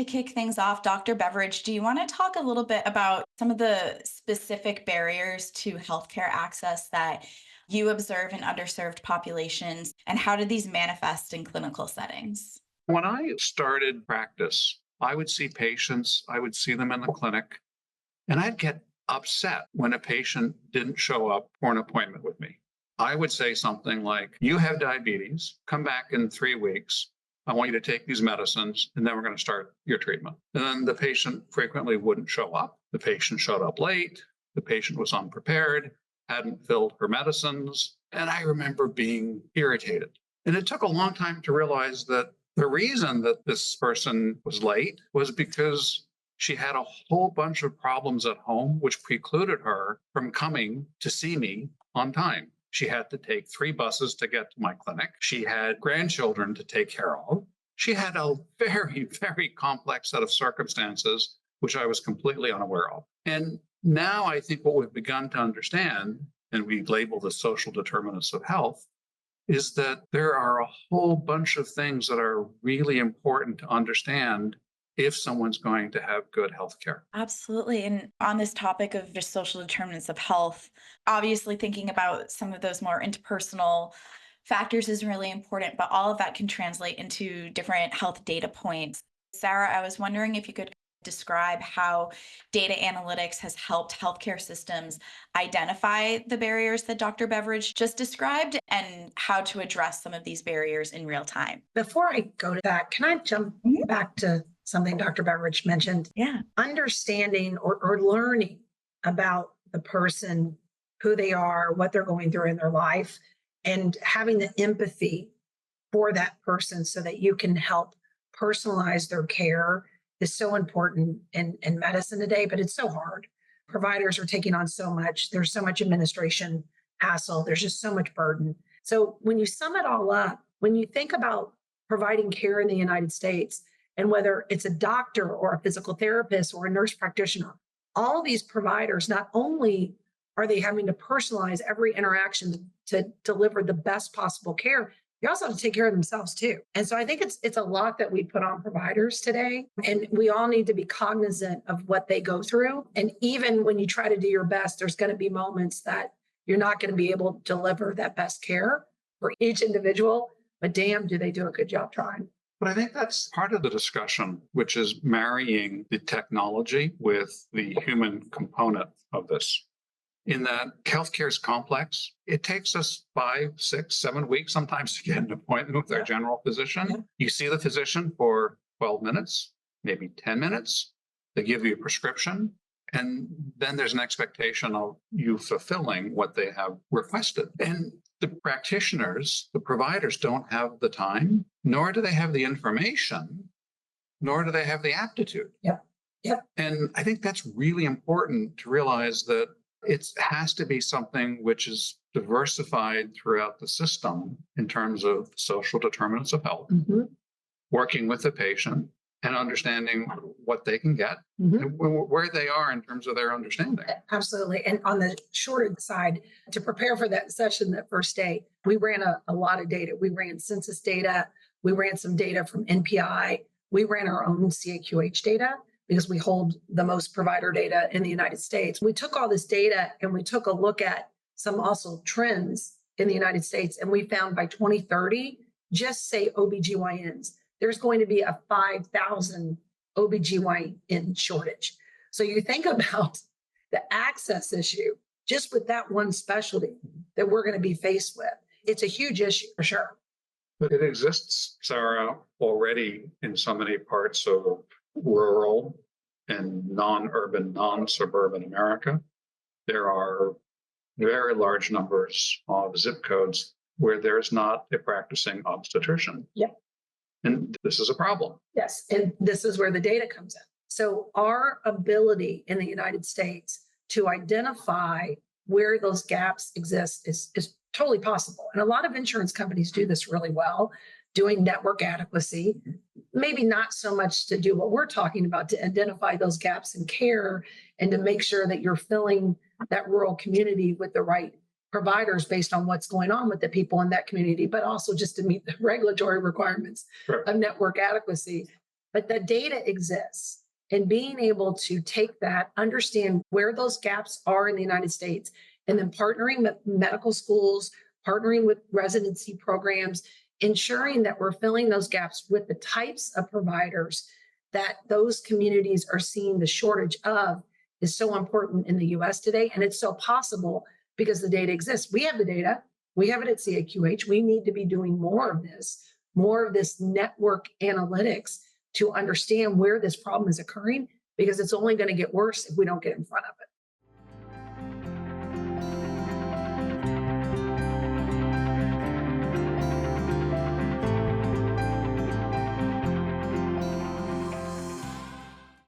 to kick things off, Dr. Beveridge, do you want to talk a little bit about some of the specific barriers to healthcare access that you observe in underserved populations, and how do these manifest in clinical settings? When I started practice, I would see patients, I would see them in the clinic, and I'd get upset when a patient didn't show up for an appointment with me. I would say something like, "You have diabetes, come back in 3 weeks. I want you to take these medicines, and then we're going to start your treatment." And then the patient frequently wouldn't show up. The patient showed up late. The patient was unprepared, hadn't filled her medicines. And I remember being irritated. And it took a long time to realize that the reason that this person was late was because she had a whole bunch of problems at home, which precluded her from coming to see me on time. She had to take 3 buses to get to my clinic. She had grandchildren to take care of. She had a very, very complex set of circumstances, which I was completely unaware of. And now I think what we've begun to understand, and we label the social determinants of health, is that there are a whole bunch of things that are really important to understand if someone's going to have good health care. Absolutely. And on this topic of just social determinants of health, obviously thinking about some of those more interpersonal factors is really important, but all of that can translate into different health data points. Sara, I was wondering if you could describe how data analytics has helped healthcare systems identify the barriers that Dr. Beveridge just described and how to address some of these barriers in real time. Before I go to that, can I jump back to something Dr. Beveridge mentioned? Yeah. Understanding or learning about the person, who they are, what they're going through in their life, and having the empathy for that person so that you can help personalize their care is so important in medicine today, but it's so hard. Providers are taking on so much. There's so much administration hassle. There's just so much burden. So when you sum it all up, when you think about providing care in the United States, and whether it's a doctor or a physical therapist or a nurse practitioner, all these providers, not only are they having to personalize every interaction to deliver the best possible care, they also have to take care of themselves too. And so I think it's a lot that we put on providers today. And we all need to be cognizant of what they go through. And even when you try to do your best, there's going to be moments that you're not going to be able to deliver that best care for each individual. But damn, do they do a good job trying. But I think that's part of the discussion, which is marrying the technology with the human component of this. In that healthcare is complex. It takes us 5, 6, 7 weeks sometimes to get an appointment with our general physician. Yeah. You see the physician for 12 minutes, maybe 10 minutes. They give you a prescription. And then there's an expectation of you fulfilling what they have requested. And the practitioners, the providers don't have the time, nor do they have the information, nor do they have the aptitude. Yep. And I think that's really important to realize that it has to be something which is diversified throughout the system in terms of social determinants of health, working with the patient and understanding what they can get and where they are in terms of their understanding. Absolutely. And on the shorter side, to prepare for that session that first day, we ran a lot of data. We ran census data. We ran some data from NPI. We ran our own CAQH data because we hold the most provider data in the United States. We took all this data and we took a look at some also trends in the United States. And we found by 2030, just say OBGYNs, there's going to be a 5,000 OBGYN shortage. So you think about the access issue just with that one specialty that we're going to be faced with. It's a huge issue for sure. But it exists, Sara, already in so many parts of rural and non-urban, non-suburban America. There are very large numbers of zip codes where there's not a practicing obstetrician. Yep. And this is a problem. Yes. And this is where the data comes in. So our ability in the United States to identify where those gaps exist is totally possible. And a lot of insurance companies do this really well, doing network adequacy, maybe not so much to do what we're talking about, to identify those gaps in care and to make sure that you're filling that rural community with the right providers based on what's going on with the people in that community, but also just to meet the regulatory requirements of network adequacy. but the data exists. And being able to take that, understand where those gaps are in the United States, and then partnering with medical schools, partnering with residency programs, ensuring that we're filling those gaps with the types of providers that those communities are seeing the shortage of is so important in the US today. And it's so possible because the data exists. We have the data. We have it at CAQH. We need to be doing more of this network analytics to understand where this problem is occurring, because it's only going to get worse if we don't get in front of it.